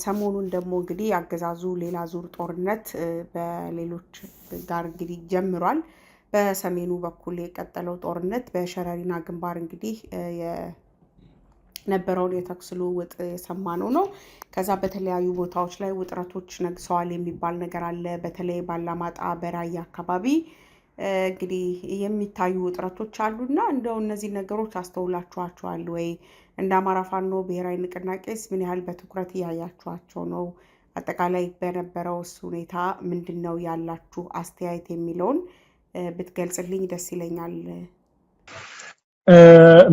ሰሞኑን ደግሞ እንግዲህ አገዛዙ ሌላ ዙር ጦርነት በሌሎች ጋር እንግዲህ ጀምሯል። በሰሜኑ በኩል የቀጠለው ጦርነት በሸረሪና ግንባር እንግዲህ ነበረውን የተኩስ ልውውጥ የሰማነው ነው። ከዛ በተለያዩ ቦታዎች ላይ ውጥረቶች ነግሰዋል የሚባል ነገር አለ። በተለይ ባላማጣ በራያ አካባቢ እንግዲህ የሚታዩ ውጥረቶች አሉና እንደው እነዚህ ነገሮች አስተውላችኋቸዋል ወይ? እንደ አማራ ፋኖ ብሔራዊ ንቅናቄስ ምን ያህል በትኩረት እያያችኋቸው ነው? አጠቃላይ በነበረውስ ሁኔታ ምንድነው ያላችሁ አስተያየት የሚለውን ብትገልጽልኝ ደስ ይለኛል።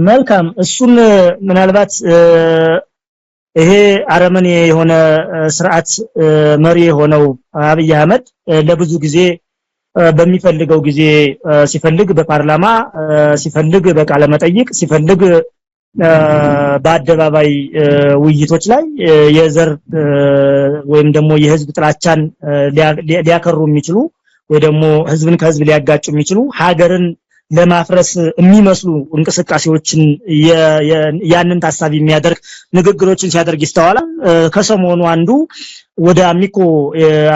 መልካም እሱን ምናልባት ይሄ አረመኔ የሆነ ስርዓት መሪ የሆነው አብይ አህመድ ለብዙ ጊዜ በሚፈልገው ጊዜ ሲፈልግ በፓርላማ ሲፈልግ በቃለ መጠይቅ ሲፈልግ በአደባባይ ውይይቶች ላይ የዘር ወይም ደግሞ የህዝብ ጥላቻን ሊያከሩ የሚችሉ ወይ ደግሞ ህዝብን ከህዝብ ሊያጋጩ የሚችሉ ሀገርን ለማፍረስ የሚመስሉ እንቅስቃሴዎችን ያንን ታሳቢ የሚያደርግ ንግግሮችን ሲያደርግ ይስተዋላል። ከሰሞኑ አንዱ ወደ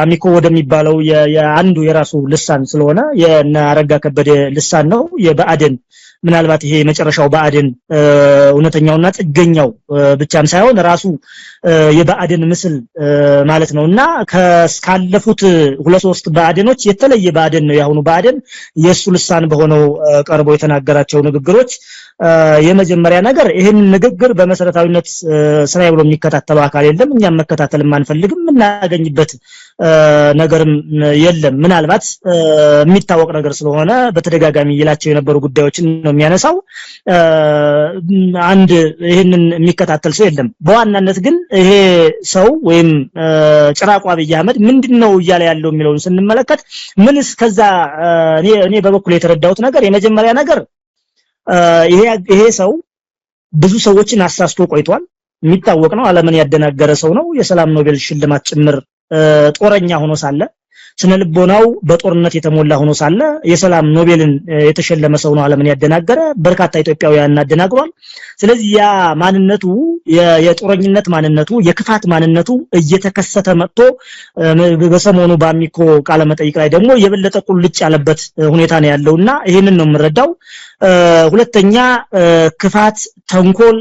አሚኮ ወደሚባለው የአንዱ የራሱ ልሳን ስለሆነ የነ አረጋ ከበደ ልሳን ነው የብአዴን ምናልባት ይሄ መጨረሻው ብአዴን እውነተኛውና ጥገኛው ብቻም ሳይሆን ራሱ የብአዴን ምስል ማለት ነውና ከስካለፉት 2-3 ብአዴኖች የተለየ ብአዴን ነው ያሁኑ ብአዴን የሱ ልሳን በሆነው ቀርቦ የተናገራቸው ንግግሮች የመጀመሪያ ነገር ይሄን ንግግር በመሰረታዊነት ስራዬ ብሎ የሚከታተለው አካል የለም። እኛም መከታተል ማንፈልግም እናገኝበት ነገርም የለም። ምናልባት የሚታወቅ ነገር ስለሆነ በተደጋጋሚ ይላቸው የነበሩ ጉዳዮችን ነው የሚያነሳው። አንድ ይሄንን የሚከታተል ሰው የለም። በዋናነት ግን ይሄ ሰው ወይም ጭራቋ አብይ አህመድ ምንድነው እያለ ያለው የሚለውን ስንመለከት ምንስ ከዛ እኔ በበኩል የተረዳሁት ነገር የመጀመሪያ ነገር ይሄ ሰው ብዙ ሰዎችን አሳስቶ ቆይቷል። የሚታወቅ ነው። ዓለምን ያደናገረ ሰው ነው። የሰላም ኖቤል ሽልማት ጭምር ጦረኛ ሆኖ ሳለ ስነልቦናው በጦርነት የተሞላ ሆኖ ሳለ የሰላም ኖቤልን የተሸለመ ሰው ነው። ዓለምን ያደናገረ በርካታ ኢትዮጵያውያን አደናግሯል። ስለዚህ ያ ማንነቱ የጦረኝነት ማንነቱ የክፋት ማንነቱ እየተከሰተ መጥቶ በሰሞኑ በአሚኮ ቃለ መጠይቅ ላይ ደግሞ የበለጠ ቁልጭ ያለበት ሁኔታ ነው ያለውና ይሄንን ነው የምንረዳው። ሁለተኛ ክፋት፣ ተንኮል፣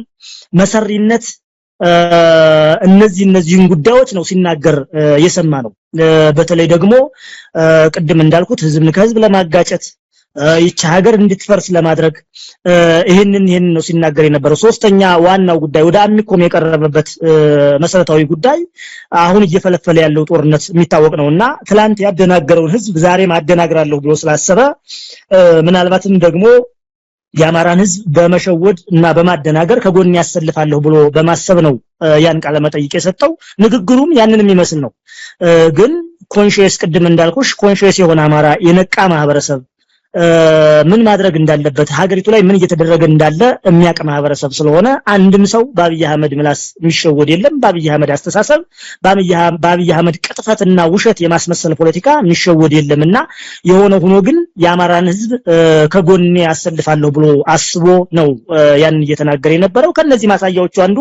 መሰሪነት እነዚህን ጉዳዮች ነው ሲናገር የሰማ ነው። በተለይ ደግሞ ቅድም እንዳልኩት ህዝብን ከህዝብ ለማጋጨት ይህች ሀገር እንድትፈርስ ለማድረግ ይሄንን ነው ሲናገር የነበረው። ሶስተኛ ዋናው ጉዳይ ወደ አሚኮም የቀረበበት መሰረታዊ ጉዳይ አሁን እየፈለፈለ ያለው ጦርነት የሚታወቅ ነውና ትላንት ያደናገረውን ህዝብ ዛሬ ማደናግራለሁ ብሎ ስላሰበ ምናልባትም ደግሞ የአማራን ህዝብ በመሸወድ እና በማደናገር ከጎን ያሰልፋለሁ ብሎ በማሰብ ነው ያን ቃለ መጠይቅ የሰጠው። ንግግሩም ያንንም የሚመስል ነው። ግን ኮንሺየስ ቅድም እንዳልኩሽ ኮንሺየስ የሆነ አማራ የነቃ ማህበረሰብ ምን ማድረግ እንዳለበት ሀገሪቱ ላይ ምን እየተደረገ እንዳለ የሚያውቅ ማህበረሰብ ስለሆነ አንድም ሰው በአብይ አህመድ ምላስ የሚሸወድ የለም። በአብይ አህመድ አስተሳሰብ በአብይ አህመድ ቅጥፈትና ውሸት የማስመሰል ፖለቲካ የሚሸወድ የለምና የሆነ ሆኖ ግን የአማራን ህዝብ ከጎኔ አሰልፋለሁ ብሎ አስቦ ነው ያንን እየተናገረ የነበረው። ከነዚህ ማሳያዎቹ አንዱ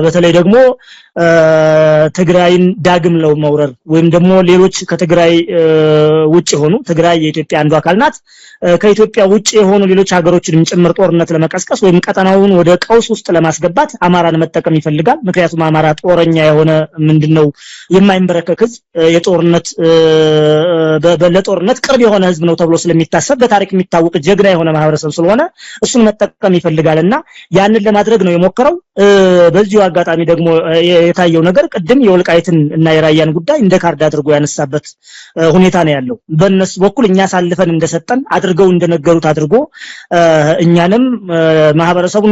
በተለይ ደግሞ ትግራይን ዳግም ለመውረር ወይም ደግሞ ሌሎች ከትግራይ ውጭ ሆኑ ትግራይ የኢትዮጵያ አንዱ አካል ናት ከኢትዮጵያ ውጭ የሆኑ ሌሎች ሀገሮችንም ጭምር ጦርነት ለመቀስቀስ ወይም ቀጠናውን ወደ ቀውስ ውስጥ ለማስገባት አማራን መጠቀም ይፈልጋል። ምክንያቱም አማራ ጦረኛ የሆነ ምንድነው የማይንበረከክ ህዝብ ለጦርነት ቅርብ የሆነ ህዝብ ነው ተብሎ ስለሚታሰብ በታሪክ የሚታወቅ ጀግና የሆነ ማህበረሰብ ስለሆነ እሱን መጠቀም ይፈልጋልና ያንን ለማድረግ ነው የሞከረው። በዚሁ አጋጣሚ ደግሞ የታየው ነገር ቅድም የወልቃይትን እና የራያን ጉዳይ እንደ ካርድ አድርጎ ያነሳበት ሁኔታ ነው ያለው። በእነሱ በኩል እኛ ሳልፈን እንደሰጠን አድርገው እንደነገሩት አድርጎ እኛንም ማህበረሰቡ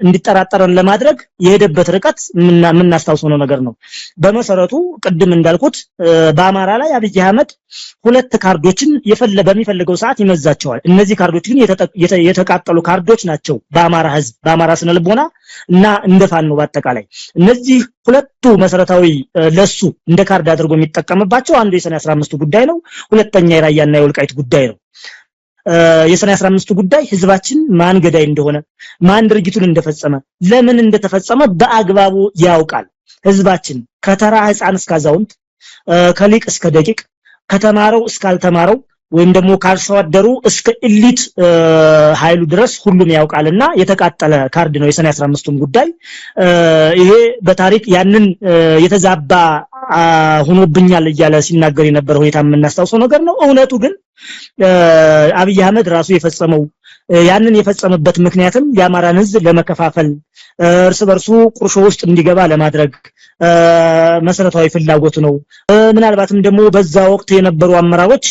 እንዲጠራጠረን ለማድረግ የሄደበት ርቀት ምናስታውሰው ነገር ነው። በመሰረቱ ቅድም እንዳልኩት በአማራ ላይ አብይ አህመድ ሁለት ካርዶችን በሚፈልገው ሰዓት ይመዛቸዋል። እነዚህ ካርዶች ግን የተቃጠሉ ካርዶች ናቸው በአማራ ህዝብ በአማራ ስነልቦና እና እንደፋን ነው። በአጠቃላይ እነዚህ ሁለቱ መሰረታዊ ለሱ እንደ ካርድ አድርጎ የሚጠቀምባቸው አንዱ የሰኔ 15 ጉዳይ ነው። ሁለተኛ የራያና የወልቃይት ጉዳይ ነው። የሰኔ 15 ጉዳይ ህዝባችን ማን ገዳይ እንደሆነ ማን ድርጊቱን እንደፈጸመ ለምን እንደተፈጸመ በአግባቡ ያውቃል። ህዝባችን ከተራ ህፃን እስከ አዛውንት ከሊቅ እስከ ደቂቅ ከተማረው እስካልተማረው ወይም ደግሞ ካልሶ አደሩ እስከ ኤሊት ኃይሉ ድረስ ሁሉም ያውቃልና የተቃጠለ ካርድ ነው የሰኔ 15ቱን ጉዳይ። ይሄ በታሪክ ያንን የተዛባ ሆኖብኛል እያለ ሲናገር የነበረው ሁኔታ የምናስታውሰው ነገር ነው። እውነቱ ግን አብይ አህመድ ራሱ የፈጸመው ያንን የፈጸመበት ምክንያትም የአማራን ህዝብ ለመከፋፈል እርስ በርሱ ቁርሾ ውስጥ እንዲገባ ለማድረግ መሰረታዊ ፍላጎት ነው። ምናልባትም ደግሞ በዛ ወቅት የነበሩ አመራሮች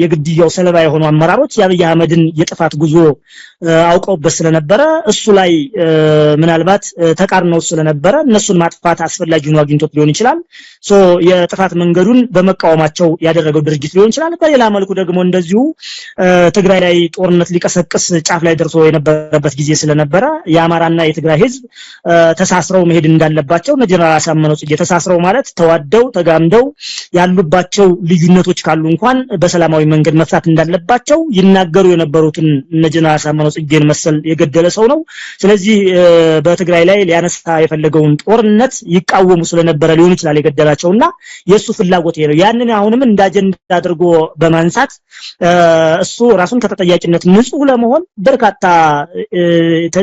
የግድያው ሰለባ የሆኑ አመራሮች የአብይ አህመድን የጥፋት ጉዞ አውቀውበት ስለነበረ እሱ ላይ ምናልባት ተቃርነው ስለነበረ እነሱን ማጥፋት አስፈላጊ ሆኖ አግኝቶት ሊሆን ይችላል። የጥፋት መንገዱን በመቃወማቸው ያደረገው ድርጊት ሊሆን ይችላል። በሌላ መልኩ ደግሞ እንደዚሁ ትግራይ ላይ ጦርነት ሊቀሰቅስ ጫፍ ላይ ደርሶ የነበረበት ጊዜ ስለነበረ የአማራና የትግራይ ህዝብ ተሳስረው መሄድ እንዳለባቸው ጀነራል አሳምነው ጽጌ ተሳስረው ማለት ተዋደው ተጋምደው ያሉባቸው ልዩነቶች ካሉ እንኳን በሰላማዊ መንገድ መፍታት እንዳለባቸው ይናገሩ የነበሩትን ጀነራል አሳምነው ጽጌን መሰል የገደለ ሰው ነው። ስለዚህ በትግራይ ላይ ሊያነሳ የፈለገውን ጦርነት ይቃወሙ ስለነበረ ሊሆን ይችላል የገደላቸውና የሱ ፍላጎት ነው። ያንን አሁንም እንደ አጀንዳ አድርጎ በማንሳት እሱ ራሱን ከተጠያቂነት ንጹህ ለመሆን በርካታ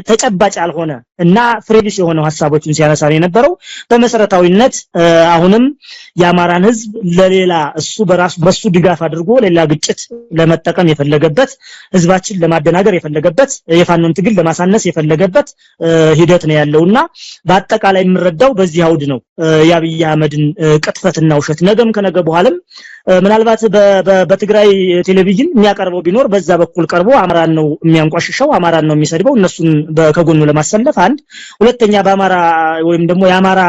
ተጨባጭ ያልሆነ እና ፍሬቢስ የሆነ ሐሳቦችን ሲያነሳ የነበረው በመሰረታዊነት አሁንም የአማራን ህዝብ ለሌላ እሱ በሱ ድጋፍ አድርጎ ሌላ ግጭት ለመጠቀም የፈለገበት ህዝባችን ለማደናገር የፈለገበት የፋኖን ትግል ለማሳነስ የፈለገበት ሂደት ነው ያለውና በአጠቃላይ የምንረዳው በዚህ አውድ ነው የአብይ አህመድን ቅጥፈትና ውሸት ነገም ከነገ በኋላም ምናልባት በትግራይ ቴሌቪዥን የሚያቀርበው ቢኖር በዛ በኩል ቀርቦ አማራን ነው የሚያንቋሽሸው አማራን ነው የሚሰድበው እነሱን ከጎኑ ለማሰለፍ አንድ ሁለተኛ በአማራ ወይም ደግሞ የአማራ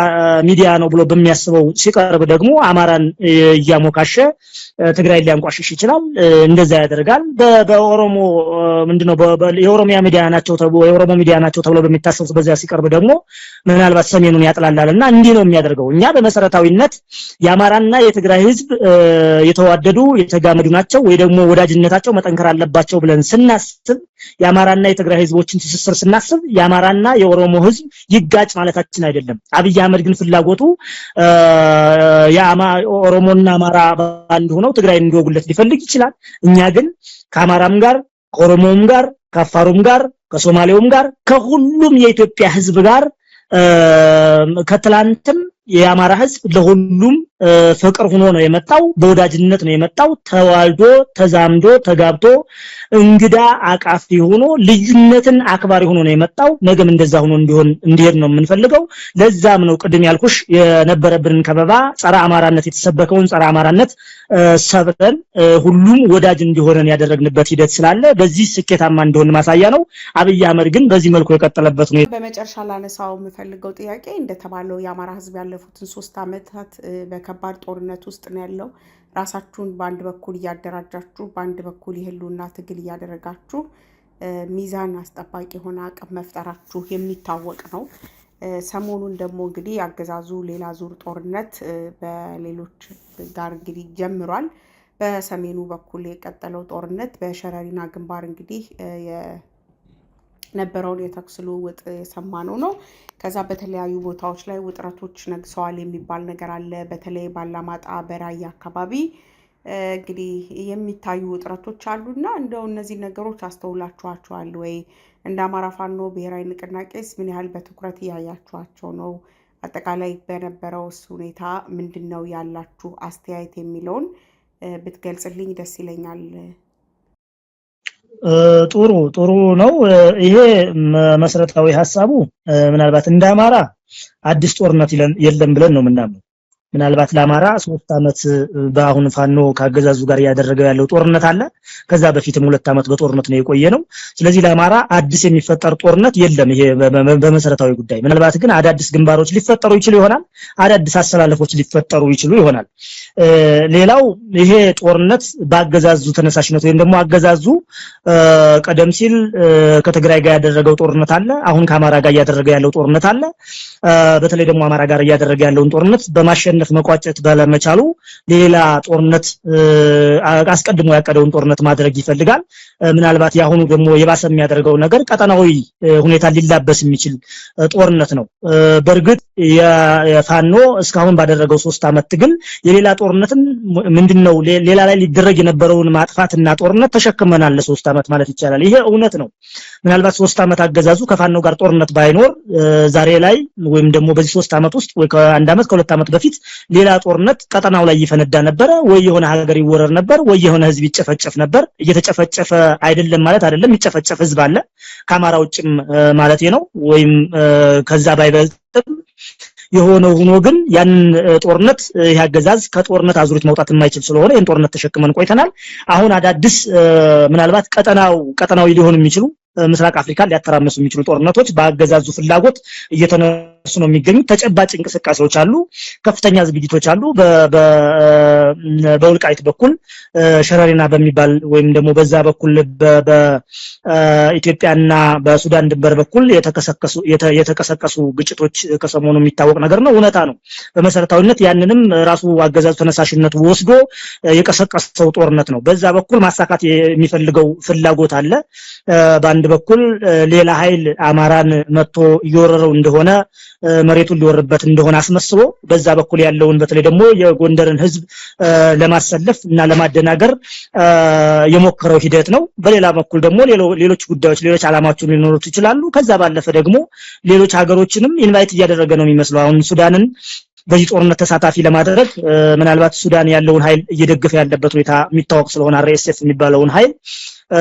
ሚዲያ ነው ብሎ በሚያስበው ሲቀርብ ደግሞ አማራን ያሞካሸ ትግራይ ሊያንቋሽሽ ይችላል እንደዛ ያደርጋል በኦሮሞ ምንድነው የኦሮሚያ ሚዲያ ናቸው ተብሎ በሚታሰቡት በዛ ሲቀርብ ደግሞ ምናልባት ሰሜኑን ያጥላላልና እንዲህ ነው የሚያደርገው እኛ በመሰረታዊነት የአማራና የትግራይ ህዝብ የተዋደዱ የተጋመዱ ናቸው ወይ ደግሞ ወዳጅነታቸው መጠንከር አለባቸው ብለን ስናስብ የአማራና የትግራይ ህዝቦችን ትስስር ስናስብ የአማራና የኦሮሞ ህዝብ ይጋጭ ማለታችን አይደለም። አብይ አህመድ ግን ፍላጎቱ ኦሮሞና አማራ ባንድ ሆነው ትግራይ እንዲወጉለት ሊፈልግ ይችላል። እኛ ግን ከአማራም ጋር ከኦሮሞም ጋር ከአፋሩም ጋር ከሶማሌውም ጋር ከሁሉም የኢትዮጵያ ህዝብ ጋር ከትላንትም የአማራ ህዝብ ለሁሉም ፍቅር ሆኖ ነው የመጣው በወዳጅነት ነው የመጣው ተዋልዶ ተዛምዶ ተጋብቶ እንግዳ አቃፊ ሆኖ ልዩነትን አክባሪ ሆኖ ነው የመጣው ነገም እንደዛ ሆኖ እንዲሄድ ነው የምንፈልገው። ለዛም ነው ቅድም ያልኩሽ የነበረብንን ከበባ ጸረ አማራነት የተሰበከውን ጸረ አማራነት ሰብረን ሁሉም ወዳጅ እንዲሆነን ያደረግንበት ሂደት ስላለ በዚህ ስኬታማ እንደሆነ ማሳያ ነው። አብይ አህመድ ግን በዚህ መልኩ የቀጠለበት ነው። በመጨረሻ ላነሳው የምፈልገው ጥያቄ እንደተባለው የአማራ ህዝብ ያለፉትን 3 አመታት በከባድ ጦርነት ውስጥ ነው ያለው። ራሳችሁን በአንድ በኩል እያደራጃችሁ በአንድ በኩል የህልውና ትግል እያደረጋችሁ ሚዛን አስጠባቂ የሆነ አቅም መፍጠራችሁ የሚታወቅ ነው። ሰሞኑን ደግሞ እንግዲህ አገዛዙ ሌላ ዙር ጦርነት በሌሎች ጋር እንግዲህ ጀምሯል። በሰሜኑ በኩል የቀጠለው ጦርነት በሸረሪና ግንባር እንግዲህ ነበረውን የተኩስ ልውውጥ የሰማነው ነው። ከዛ በተለያዩ ቦታዎች ላይ ውጥረቶች ነግሰዋል የሚባል ነገር አለ። በተለይ ባላማጣ በራያ አካባቢ እንግዲህ የሚታዩ ውጥረቶች አሉና እንደው እነዚህ ነገሮች አስተውላችኋቸዋል ወይ? እንደ አማራ ፋኖ ብሔራዊ ንቅናቄስ ምን ያህል በትኩረት እያያችኋቸው ነው? አጠቃላይ በነበረው ሁኔታ ምንድነው ያላችሁ አስተያየት የሚለውን ብትገልጽልኝ ደስ ይለኛል። ጥሩ ነው። ይሄ መሰረታዊ ሐሳቡ ምናልባት እንደ አማራ አዲስ ጦርነት የለም ብለን ነው የምናምነው። ምናልባት ለአማራ 3 አመት በአሁን ፋኖ ካገዛዙ ጋር ያደረገው ያለው ጦርነት አለ። ከዛ በፊትም 2 አመት በጦርነት ነው የቆየ ነው። ስለዚህ ለአማራ አዲስ የሚፈጠር ጦርነት የለም። ይሄ በመሰረታዊ ጉዳይ ምናልባት ግን አዳዲስ ግንባሮች ሊፈጠሩ ይችላል ይሆናል። አዳዲስ አሰላለፎች ሊፈጠሩ ይችሉ ይሆናል። ሌላው ይሄ ጦርነት ባገዛዙ ተነሳሽነት ወይም ደግሞ አገዛዙ ቀደም ሲል ከትግራይ ጋር ያደረገው ጦርነት አለ። አሁን ከአማራ ጋር ያደረገ ያለው ጦርነት አለ። በተለይ ደግሞ አማራ ጋር ያደረገ ያለውን ጦርነት በማሸነፍ በማሸነፍ መቋጨት ባለመቻሉ ሌላ ጦርነት አስቀድሞ ያቀደውን ጦርነት ማድረግ ይፈልጋል። ምናልባት ያሁኑ ደግሞ የባሰ የሚያደርገው ነገር ቀጠናዊ ሁኔታ ሊላበስ የሚችል ጦርነት ነው። በእርግጥ የፋኖ እስካሁን ባደረገው 3 አመት ትግል የሌላ ጦርነትን ምንድነው ሌላ ላይ ሊደረግ የነበረውን ማጥፋትና ጦርነት ተሸክመናል ለ3 አመት ማለት ይቻላል። ይሄ እውነት ነው። ምናልባት 3 አመት አገዛዙ ከፋኖ ጋር ጦርነት ባይኖር ዛሬ ላይ ወይም ደግሞ በዚህ 3 አመት ውስጥ ወይ ከ1 አመት ከ2 አመት በፊት ሌላ ጦርነት ቀጠናው ላይ ይፈነዳ ነበር፣ ወይ የሆነ ሀገር ይወረር ነበር፣ ወይ የሆነ ህዝብ ይጨፈጨፍ ነበር። እየተጨፈጨፈ አይደለም ማለት አይደለም፣ ይጨፈጨፍ ህዝብ አለ ከአማራ ውጭም ማለት ነው፣ ወይም ከዛ ባይበልጥም የሆነ ሆኖ ግን ያን ጦርነት ያገዛዝ ከጦርነት አዙሪት መውጣት የማይችል ስለሆነ ያን ጦርነት ተሸክመን ቆይተናል። አሁን አዳዲስ ምናልባት ቀጠናዊ ሊሆኑ የሚችሉ ምስራቅ አፍሪካን ሊያተራምሱ የሚችሉ ጦርነቶች በአገዛዙ ፍላጎት እየተነሱ ነው የሚገኙት። ተጨባጭ እንቅስቃሴዎች አሉ፣ ከፍተኛ ዝግጅቶች አሉ። በውልቃይት በኩል ሸረሪና በሚባል ወይም ደግሞ በዛ በኩል በኢትዮጵያና በሱዳን ድንበር በኩል የተቀሰቀሱ ግጭቶች ከሰሞኑ የሚታወቅ ነገር ነው፣ እውነታ ነው። በመሰረታዊነት ያንንም ራሱ አገዛዙ ተነሳሽነቱ ወስዶ የቀሰቀሰው ጦርነት ነው። በዛ በኩል ማሳካት የሚፈልገው ፍላጎት አለ። በአንድ በኩል ሌላ ኃይል አማራን መጥቶ እየወረረው እንደሆነ መሬቱን ሊወርበት እንደሆነ አስመስሎ በዛ በኩል ያለውን በተለይ ደግሞ የጎንደርን ህዝብ ለማሰለፍ እና ለማደናገር የሞከረው ሂደት ነው። በሌላ በኩል ደግሞ ሌሎች ጉዳዮች ሌሎች አላማዎች ሊኖሩት ይችላሉ። ከዛ ባለፈ ደግሞ ሌሎች ሀገሮችንም ኢንቫይት እያደረገ ነው የሚመስለው። አሁን ሱዳንን በዚህ ጦርነት ተሳታፊ ለማድረግ ምናልባት ሱዳን ያለውን ኃይል እየደገፈ ያለበት ሁኔታ የሚታወቅ ስለሆነ RSF የሚባለውን ኃይል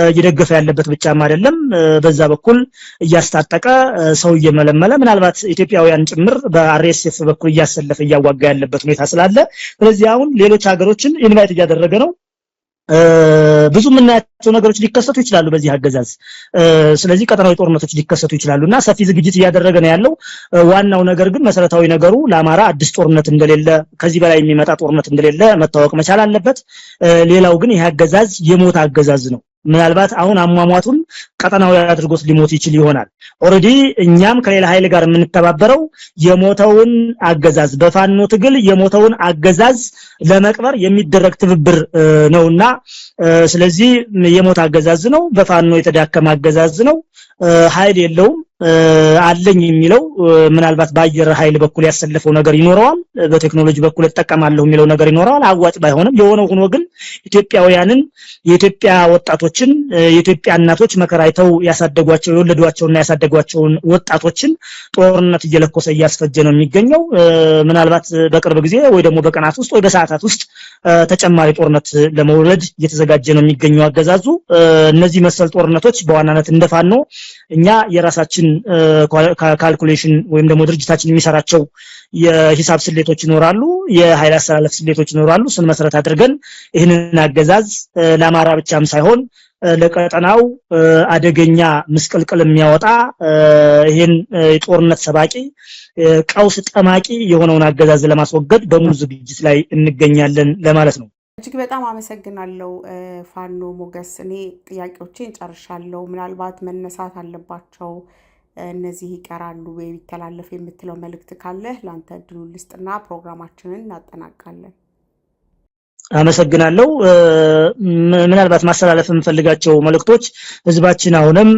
እየደገፈ ያለበት ብቻም አይደለም፣ በዛ በኩል እያስታጠቀ ሰው እየመለመለ ምናልባት ኢትዮጵያውያን ጭምር በRSF በኩል እያሰለፈ እያዋጋ ያለበት ሁኔታ ስላለ ስለዚህ አሁን ሌሎች ሀገሮችን ኢንቫይት እያደረገ ነው። ብዙ ምናያቸው ነገሮች ሊከሰቱ ይችላሉ በዚህ አገዛዝ። ስለዚህ ቀጠናዊ ጦርነቶች ሊከሰቱ ይችላሉና ሰፊ ዝግጅት እያደረገ ነው ያለው። ዋናው ነገር ግን መሰረታዊ ነገሩ ለአማራ አዲስ ጦርነት እንደሌለ ከዚህ በላይ የሚመጣ ጦርነት እንደሌለ መታወቅ መቻል አለበት። ሌላው ግን ይሄ አገዛዝ የሞት አገዛዝ ነው። ምናልባት አሁን አሟሟቱን ቀጠናዊ አድርጎት ሊሞት ይችል ይሆናል። ኦሬዲ እኛም ከሌላ ኃይል ጋር የምንተባበረው የሞተውን አገዛዝ በፋኖ ትግል የሞተውን አገዛዝ ለመቅበር የሚደረግ ትብብር ነውና ስለዚህ የሞት አገዛዝ ነው፣ በፋኖ የተዳከመ አገዛዝ ነው፣ ኃይል የለውም። አለኝ የሚለው ምናልባት በአየር ኃይል በኩል ያሰለፈው ነገር ይኖራል፣ በቴክኖሎጂ በኩል ተጠቀማለሁ የሚለው ነገር ይኖራል። አዋጭ ባይሆንም የሆነው ሆኖ ግን ኢትዮጵያውያንን የኢትዮጵያ ወጣቶችን የኢትዮጵያ እናቶች መከራይተው ያሳደጓቸው የወለዷቸውና ያሳደጓቸውን ወጣቶችን ጦርነት እየለኮሰ እያስፈጀ ነው የሚገኘው። ምናልባት በቅርብ ጊዜ ወይ ደግሞ በቀናት ውስጥ ወይ በሰዓታት ውስጥ ተጨማሪ ጦርነት ለመውለድ እየተዘጋጀ ነው የሚገኘው አገዛዙ። እነዚህ መሰል ጦርነቶች በዋናነት እንደፋኖ እኛ የራሳችን ካልኩሌሽን ወይም ደግሞ ድርጅታችን የሚሰራቸው የሂሳብ ስሌቶች ይኖራሉ፣ የኃይል አሰላለፍ ስሌቶች ይኖራሉ። እሱን መሰረት አድርገን ይሄንን አገዛዝ ለአማራ ብቻም ሳይሆን ለቀጠናው አደገኛ ምስቅልቅል የሚያወጣ ይሄን ጦርነት ሰባቂ ቀውስ ጠማቂ የሆነውን አገዛዝ ለማስወገድ በሙሉ ዝግጅት ላይ እንገኛለን ለማለት ነው። እጅግ በጣም አመሰግናለሁ ፋኖ ሞገስ። እኔ ጥያቄዎቼን ጨርሻለሁ። ምናልባት መነሳት አለባቸው እነዚህ ይቀራሉ ወይ ቢተላለፍ የምትለው መልእክት ካለ ላንተ እድሉ ልስጥና ፕሮግራማችንን እናጠናቃለን። አመሰግናለሁ። ምናልባት ማስተላለፍ የምፈልጋቸው መልእክቶች ህዝባችን አሁንም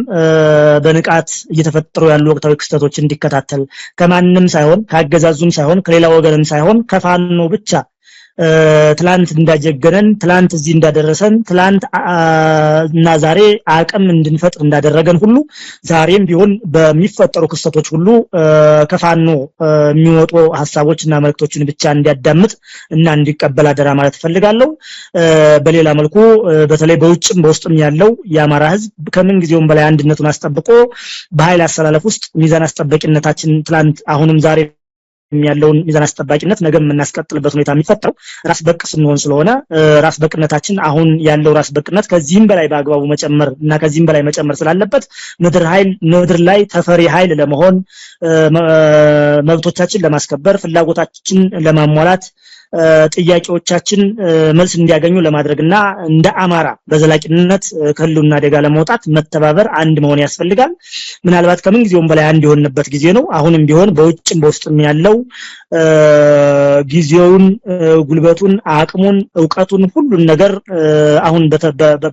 በንቃት እየተፈጠሩ ያሉ ወቅታዊ ክስተቶች እንዲከታተል ከማንንም ሳይሆን ከአገዛዙም ሳይሆን ከሌላ ወገንም ሳይሆን ከፋኖ ብቻ ትላንት እንዳጀገነን ትላንት እዚህ እንዳደረሰን ትላንት እና ዛሬ አቅም እንድንፈጥር እንዳደረገን ሁሉ ዛሬም ቢሆን በሚፈጠሩ ክስተቶች ሁሉ ከፋኖ የሚወጡ ሐሳቦችና መልእክቶችን ብቻ እንዲያዳምጥ እና እንዲቀበል አደራ ማለት ፈልጋለሁ። በሌላ መልኩ በተለይ በውጭም በውስጥም ያለው የአማራ ህዝብ ከምን ጊዜውም በላይ አንድነቱን አስጠብቆ በኃይል አሰላለፍ ውስጥ ሚዛን አስጠባቂነታችን ትላንት አሁንም ዛሬ ያለውን ሚዛን አስጠባቂነት ነገም እናስቀጥልበት ሁኔታ የሚፈጠረው ራስ በቅ ስንሆን ስለሆነ ራስ በቅነታችን አሁን ያለው ራስ በቅነት ከዚህም በላይ በአግባቡ መጨመር እና ከዚህም በላይ መጨመር ስላለበት ምድር ላይ ተፈሪ ኃይል ለመሆን መብቶቻችን ለማስከበር ፍላጎታችን ለማሟላት ጥያቄዎቻችን መልስ እንዲያገኙ ለማድረግና እንደ አማራ በዘላቂነት ከህልውና አደጋ ለማውጣት መተባበር አንድ መሆን ያስፈልጋል። ምናልባት ከምን ጊዜውም በላይ አንድ የሆነበት ጊዜ ነው። አሁንም ቢሆን በውጭም በውስጥም ያለው ጊዜውን ጉልበቱን አቅሙን ዕውቀቱን ሁሉን ነገር አሁን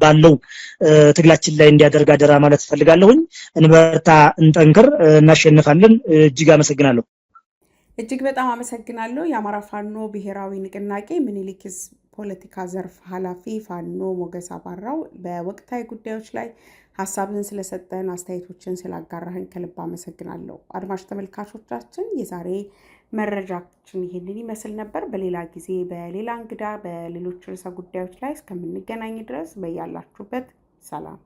ባለው ትግላችን ላይ እንዲያደርግ አደራ ማለት ፈልጋለሁኝ። እንበርታ፣ እንጠንክር፣ እናሸንፋለን። እጅግ አመሰግናለሁ። እጅግ በጣም አመሰግናለሁ። የአማራ ፋኖ ብሔራዊ ንቅናቄ ምኒልክ ህዝብ ፖለቲካ ዘርፍ ኃላፊ ፋኖ ሞገስ አባራው በወቅታዊ ጉዳዮች ላይ ሀሳብን ስለሰጠን አስተያየቶችን ስላጋራህን ከልብ አመሰግናለሁ። አድማጭ ተመልካቾቻችን የዛሬ መረጃችን ይሄንን ይመስል ነበር። በሌላ ጊዜ በሌላ እንግዳ በሌሎች ርዕሰ ጉዳዮች ላይ እስከምንገናኝ ድረስ በያላችሁበት ሰላም